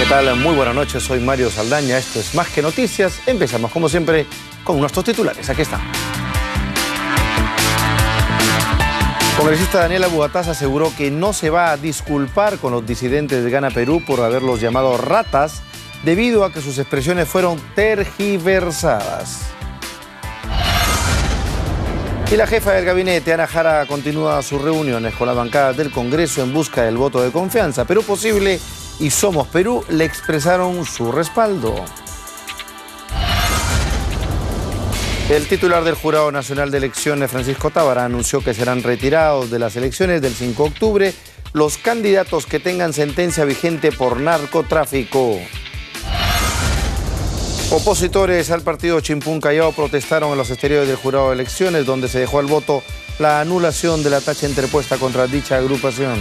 tal? Muy buenas noches, soy Mario Saldaña, esto es Más que Noticias. Empezamos como siempre con nuestros titulares, aquí están. El congresista Daniel Abugataz aseguró que no se va a disculpar con los disidentes de Gana Perú por haberlos llamado ratas debido a que sus expresiones fueron tergiversadas. Y la jefa del gabinete, Ana Jara, continúa sus reuniones con las bancadas del Congreso en busca del voto de confianza. Perú Posible y Somos Perú le expresaron su respaldo. El titular del Jurado Nacional de Elecciones, Francisco Tábara, anunció que serán retirados de las elecciones del 5 de octubre los candidatos que tengan sentencia vigente por narcotráfico. Opositores al partido Chimpún Callao protestaron en los exteriores del Jurado de Elecciones, donde se dejó al voto la anulación de la tacha interpuesta contra dicha agrupación.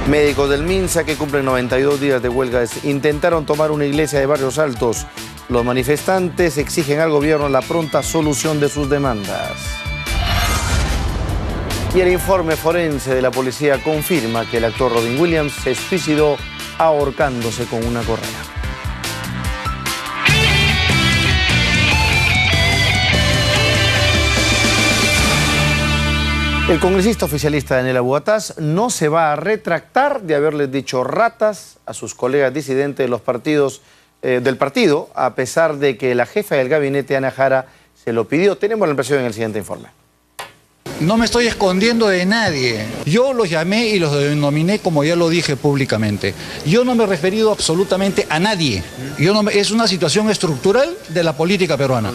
Médicos del MINSA, que cumplen 92 días de huelga, intentaron tomar una iglesia de Barrios Altos. Los manifestantes exigen al gobierno la pronta solución de sus demandas. Y el informe forense de la policía confirma que el actor Robin Williams se suicidó ahorcándose con una correa. El congresista oficialista Daniel Abugataz no se va a retractar de haberles dicho ratas a sus colegas disidentes de los partidos del partido, a pesar de que la jefa del gabinete, Ana Jara, se lo pidió. Tenemos la impresión en el siguiente informe. No me estoy escondiendo de nadie. Yo los llamé y los denominé como ya lo dije públicamente. Yo no me he referido absolutamente a nadie. Es una situación estructural de la política peruana.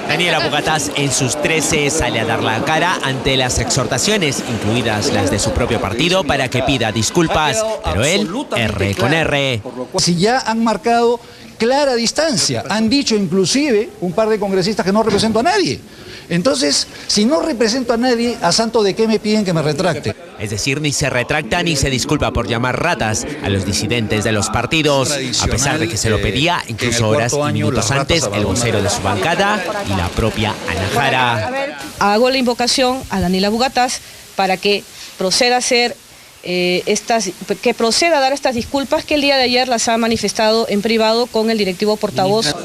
Daniel Abugataz en sus 13 sale a dar la cara ante las exhortaciones, incluidas las de su propio partido, para que pida disculpas, pero él, R con R. Si ya han marcado clara distancia, han dicho inclusive un par de congresistas que no represento a nadie. Entonces, si no represento a nadie, ¿a santo de qué me piden que me retracte? Es decir, ni se retracta ni se disculpa por llamar ratas a los disidentes de los partidos, a pesar de que se lo pedía incluso horas y minutos antes el vocero de su bancada y la propia Ana Jara. Hago la invocación a Daniel Abugataz para que proceda a hacer que proceda a dar estas disculpas que el día de ayer las ha manifestado en privado con el directivo portavoz.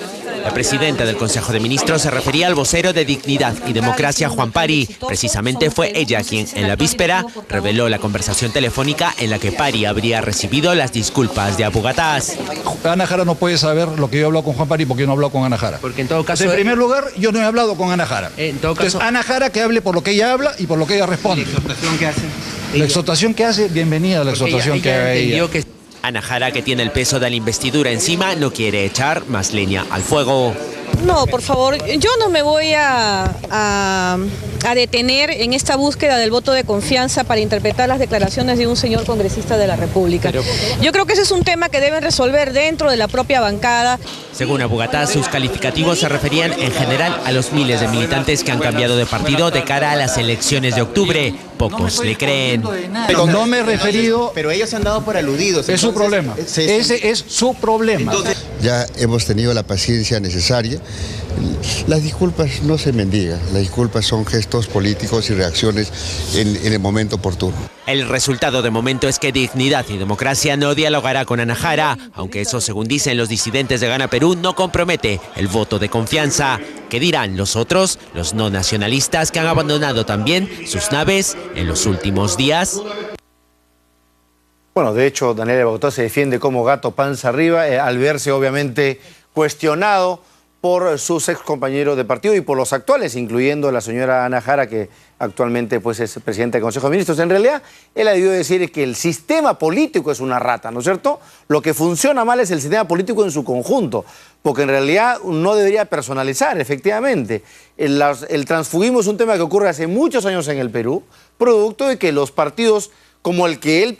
La presidenta del Consejo de Ministros se refería al vocero de Dignidad y Democracia, Juan Pari. Precisamente fue ella quien, en la víspera, reveló la conversación telefónica en la que Pari habría recibido las disculpas de Abugataz. Ana Jara no puede saber lo que yo he hablado con Juan Pari porque yo no he hablado con Ana Jara. Porque en todo caso... En primer lugar, yo no he hablado con Ana Jara. Entonces, Ana Jara que hable por lo que ella habla y por lo que ella responde. ¿La exhortación que hace? La exhortación que hace, bienvenida a la exhortación que haga ella. Ana Jara, que tiene el peso de la investidura encima, no quiere echar más leña al fuego. No, por favor, yo no me voy a detener en esta búsqueda del voto de confianza para interpretar las declaraciones de un señor congresista de la República. Yo creo que ese es un tema que deben resolver dentro de la propia bancada. Según Abugataz, sus calificativos se referían en general a los miles de militantes que han cambiado de partido de cara a las elecciones de octubre. Pocos le creen. No me he referido... Pero ellos se han dado por aludidos. Es su problema. Ese es su problema. Ya hemos tenido la paciencia necesaria. Las disculpas no se mendigan, las disculpas son gestos políticos y reacciones en el momento oportuno. El resultado de momento es que Dignidad y Democracia no dialogará con Ana Jara, aunque eso, según dicen los disidentes de Gana Perú, no compromete el voto de confianza. ¿Qué dirán los otros, los no nacionalistas, que han abandonado también sus naves en los últimos días? Bueno, de hecho, Daniel Abugataz se defiende como gato panza arriba, al verse obviamente cuestionado por sus ex compañeros de partido y por los actuales, incluyendo la señora Ana Jara, que actualmente pues, es presidenta del Consejo de Ministros. En realidad, él ha debido decir que el sistema político es una rata, ¿no es cierto? Lo que funciona mal es el sistema político en su conjunto, porque en realidad no debería personalizar, efectivamente. El transfugismo es un tema que ocurre hace muchos años en el Perú, producto de que los partidos como el que él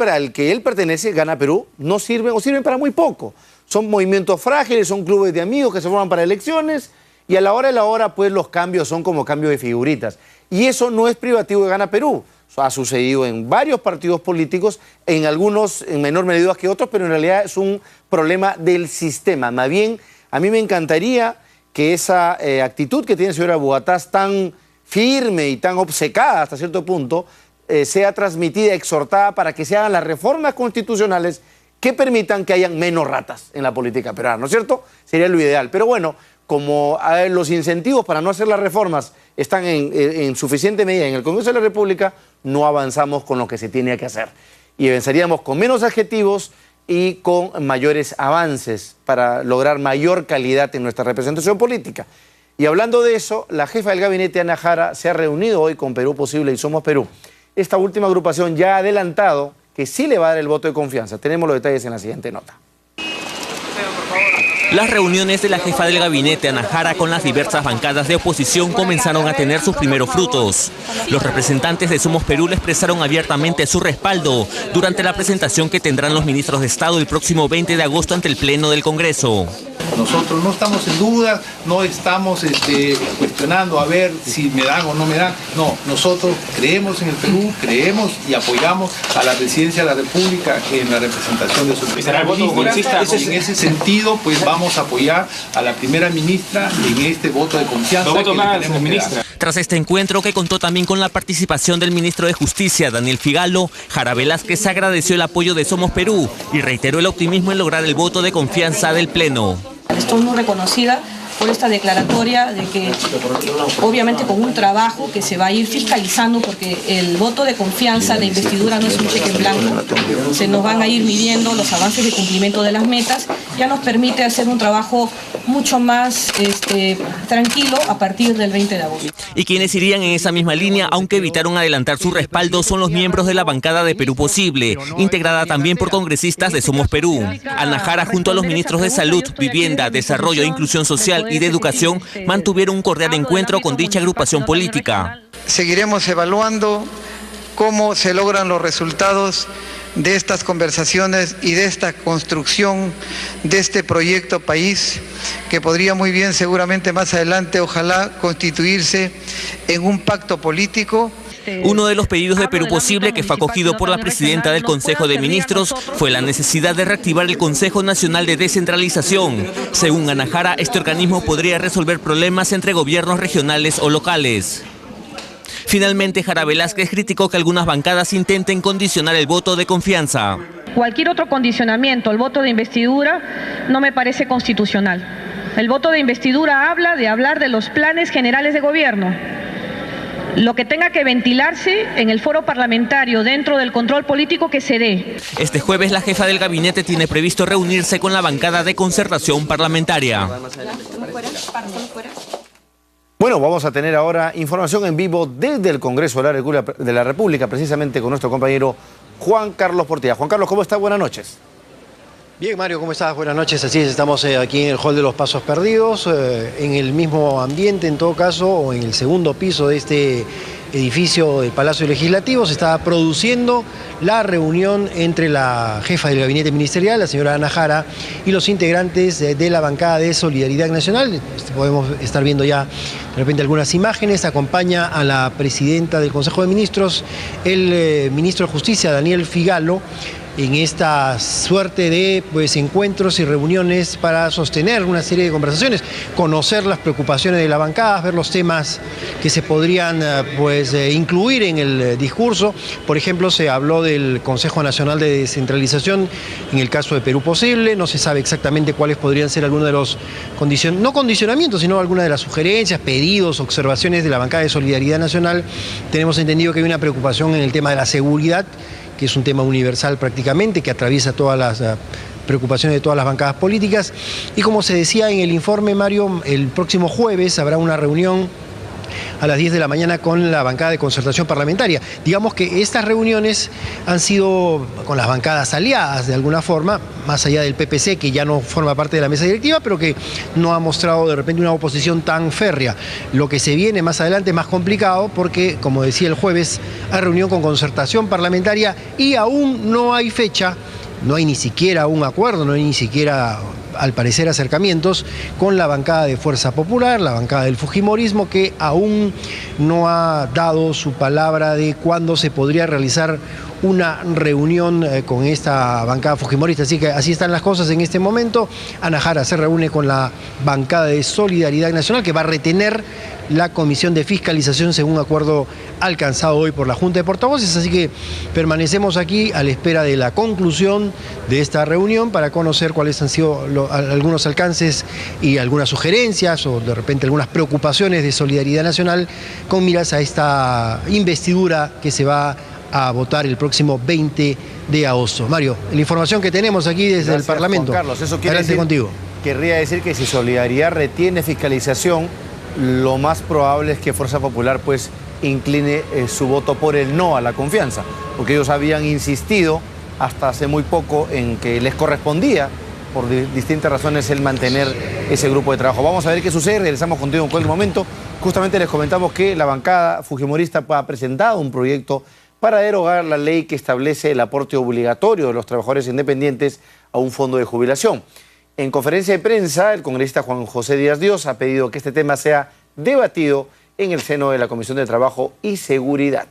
pertenece, Gana Perú, no sirven o sirven para muy poco. Son movimientos frágiles, son clubes de amigos que se forman para elecciones y a la hora de la hora pues los cambios son como cambios de figuritas. Y eso no es privativo de Gana Perú. Eso ha sucedido en varios partidos políticos, en algunos en menor medida que otros, pero en realidad es un problema del sistema. Más bien, a mí me encantaría que esa actitud que tiene el señor Abugataz tan firme y tan obcecada hasta cierto punto sea transmitida, exhortada para que se hagan las reformas constitucionales que permitan que hayan menos ratas en la política peruana, ¿no es cierto? Sería lo ideal. Pero bueno, como los incentivos para no hacer las reformas están en suficiente medida en el Congreso de la República, no avanzamos con lo que se tiene que hacer. Y avanzaríamos con menos adjetivos y con mayores avances para lograr mayor calidad en nuestra representación política. Y hablando de eso, la jefa del gabinete, Ana Jara, se ha reunido hoy con Perú Posible y Somos Perú. Esta última agrupación ya ha adelantado que sí le va a dar el voto de confianza. Tenemos los detalles en la siguiente nota. Las reuniones de la jefa del gabinete, Ana Jara, con las diversas bancadas de oposición comenzaron a tener sus primeros frutos. Los representantes de Somos Perú le expresaron abiertamente su respaldo durante la presentación que tendrán los ministros de Estado el próximo 20 de agosto ante el Pleno del Congreso. Nosotros no estamos en duda, no estamos cuestionando a ver si me dan o no me dan. No, nosotros creemos en el Perú, creemos y apoyamos a la presidencia de la República en la representación de su primera ministra. En ese sentido, pues vamos a apoyar a la primera ministra en este voto de confianza que le tenemos que dar. Tras este encuentro, que contó también con la participación del ministro de Justicia, Daniel Figalo, Jara Velázquez agradeció el apoyo de Somos Perú y reiteró el optimismo en lograr el voto de confianza del Pleno. Estoy muy reconocida por esta declaratoria de que obviamente con un trabajo que se va a ir fiscalizando, porque el voto de confianza de investidura no es un cheque en blanco, se nos van a ir midiendo los avances de cumplimiento de las metas, ya nos permite hacer un trabajo mucho más tranquilo a partir del 20 de agosto. Y quienes irían en esa misma línea, aunque evitaron adelantar su respaldo, son los miembros de la bancada de Perú Posible, integrada también por congresistas de Somos Perú. Ana Jara, junto a los ministros de Salud, Vivienda, Desarrollo e Inclusión Social y de Educación, mantuvieron un cordial encuentro con dicha agrupación política. Seguiremos evaluando cómo se logran los resultados de estas conversaciones y de esta construcción de este proyecto país, que podría muy bien seguramente más adelante, ojalá, constituirse en un pacto político. Uno de los pedidos de Perú Posible, que fue acogido por la presidenta del Consejo de Ministros, fue la necesidad de reactivar el Consejo Nacional de Descentralización. Según Ana Jara, este organismo podría resolver problemas entre gobiernos regionales o locales. Finalmente, Jara Velázquez criticó que algunas bancadas intenten condicionar el voto de confianza. Cualquier otro condicionamiento al voto de investidura no me parece constitucional. El voto de investidura habla de los planes generales de gobierno. Lo que tenga que ventilarse en el foro parlamentario dentro del control político que se dé. Este jueves la jefa del gabinete tiene previsto reunirse con la bancada de concertación parlamentaria. Bueno, vamos a tener ahora información en vivo desde el Congreso de la República, precisamente con nuestro compañero Juan Carlos Portilla. Juan Carlos, ¿cómo está? Buenas noches. Bien, Mario, ¿cómo estás? Buenas noches. Así es, estamos aquí en el Hall de los Pasos Perdidos, en el mismo ambiente, en todo caso, o en el segundo piso de este edificio del Palacio Legislativo. Se está produciendo la reunión entre la jefa del gabinete ministerial, la señora Ana Jara, y los integrantes de la bancada de Solidaridad Nacional. Podemos estar viendo ya de repente algunas imágenes. Acompaña a la presidenta del Consejo de Ministros, el ministro de Justicia, Daniel Figalo, en esta suerte de encuentros y reuniones para sostener una serie de conversaciones, conocer las preocupaciones de la bancada, ver los temas que se podrían incluir en el discurso. Por ejemplo, se habló del Consejo Nacional de Descentralización en el caso de Perú Posible. No se sabe exactamente cuáles podrían ser algunos de los no condicionamientos, sino algunas de las sugerencias, pedidos, observaciones de la bancada de Solidaridad Nacional. Tenemos entendido que hay una preocupación en el tema de la seguridad, que es un tema universal prácticamente, que atraviesa todas las preocupaciones de todas las bancadas políticas. Y como se decía en el informe, Mario, el próximo jueves habrá una reunión a las 10 de la mañana con la bancada de concertación parlamentaria. Digamos que estas reuniones han sido con las bancadas aliadas de alguna forma, más allá del PPC, que ya no forma parte de la mesa directiva, pero que no ha mostrado de repente una oposición tan férrea. Lo que se viene más adelante es más complicado porque, como decía el jueves, hay reunión con concertación parlamentaria y aún no hay fecha, no hay ni siquiera un acuerdo, no hay ni siquiera, al parecer, acercamientos con la bancada de Fuerza Popular, la bancada del Fujimorismo, que aún no ha dado su palabra de cuándo se podría realizar una reunión con esta bancada fujimorista. Así que así están las cosas en este momento. Ana Jara se reúne con la bancada de Solidaridad Nacional, que va a retener la Comisión de Fiscalización según acuerdo alcanzado hoy por la Junta de Portavoces, así que permanecemos aquí a la espera de la conclusión de esta reunión para conocer cuáles han sido algunos alcances y algunas sugerencias o de repente algunas preocupaciones de Solidaridad Nacional con miras a esta investidura que se va a votar el próximo 20 de agosto. Mario, la información que tenemos aquí desde el Parlamento. Juan Carlos, eso quiere Adelante decir, contigo. Querría decir que si Solidaridad retiene fiscalización, lo más probable es que Fuerza Popular pues incline su voto por el no a la confianza, porque ellos habían insistido hasta hace muy poco en que les correspondía por distintas razones el mantener ese grupo de trabajo. Vamos a ver qué sucede, regresamos contigo en cualquier momento. Justamente les comentamos que la bancada fujimorista ha presentado un proyecto para derogar la ley que establece el aporte obligatorio de los trabajadores independientes a un fondo de jubilación. En conferencia de prensa, el congresista Juan José Díaz Dios ha pedido que este tema sea debatido en el seno de la Comisión de Trabajo y Seguridad.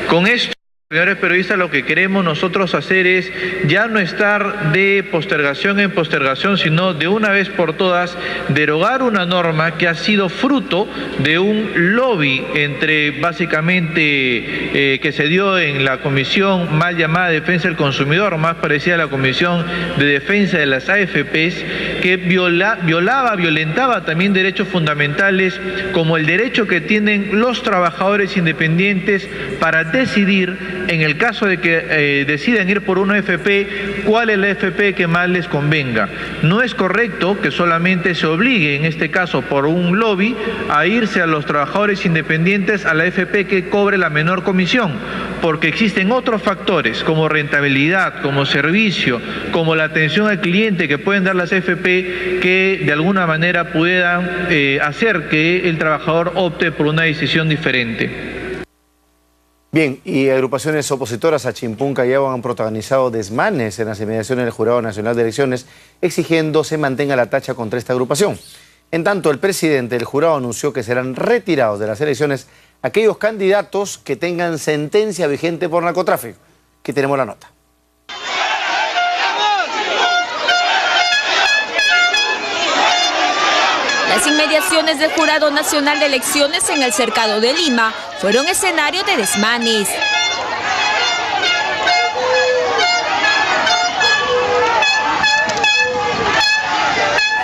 Con esto, señores periodistas, lo que queremos nosotros hacer es ya no estar de postergación en postergación, sino de una vez por todas derogar una norma que ha sido fruto de un lobby entre básicamente que se dio en la comisión mal llamada Defensa del Consumidor, más parecida a la Comisión de Defensa de las AFPs, que violentaba también derechos fundamentales como el derecho que tienen los trabajadores independientes para decidir, en el caso de que decidan ir por una AFP, cuál es la AFP que más les convenga. No es correcto que solamente se obligue, en este caso por un lobby, a irse a los trabajadores independientes a la AFP que cobre la menor comisión, porque existen otros factores como rentabilidad, como servicio, como la atención al cliente que pueden dar las AFP que de alguna manera puedan hacer que el trabajador opte por una decisión diferente. Bien, y agrupaciones opositoras a Chimpún Callao han protagonizado desmanes en las inmediaciones del Jurado Nacional de Elecciones, exigiendo se mantenga la tacha contra esta agrupación. En tanto, el presidente del jurado anunció que serán retirados de las elecciones aquellos candidatos que tengan sentencia vigente por narcotráfico. Aquí tenemos la nota. Las inmediaciones del Jurado Nacional de Elecciones en el Cercado de Lima fueron escenario de desmanes.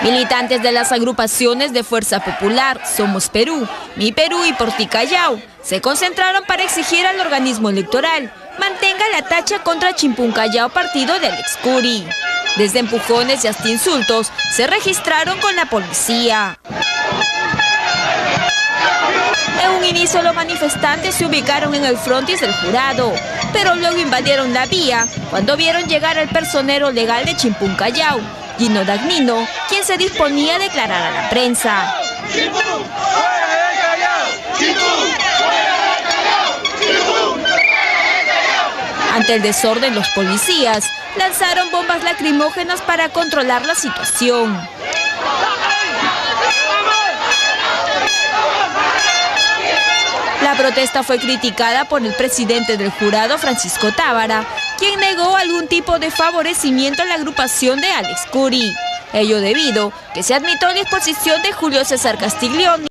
Militantes de las agrupaciones de Fuerza Popular, Somos Perú, Mi Perú y Por Ti Callao se concentraron para exigir al organismo electoral mantenga la tacha contra Chimpún Callao, partido de Alex Curi. Desde empujones y hasta insultos se registraron con la policía. En un inicio los manifestantes se ubicaron en el frontis del jurado, pero luego invadieron la vía cuando vieron llegar al personero legal de Chimpún Callao, Gino Dagnino, quien se disponía a declarar a la prensa. Ante el desorden, los policías lanzaron bombas lacrimógenas para controlar la situación. La protesta fue criticada por el presidente del jurado, Francisco Tábara, quien negó algún tipo de favorecimiento a la agrupación de Alex Curi. Ello debido que se admitió a disposición de Julio César Castiglioni.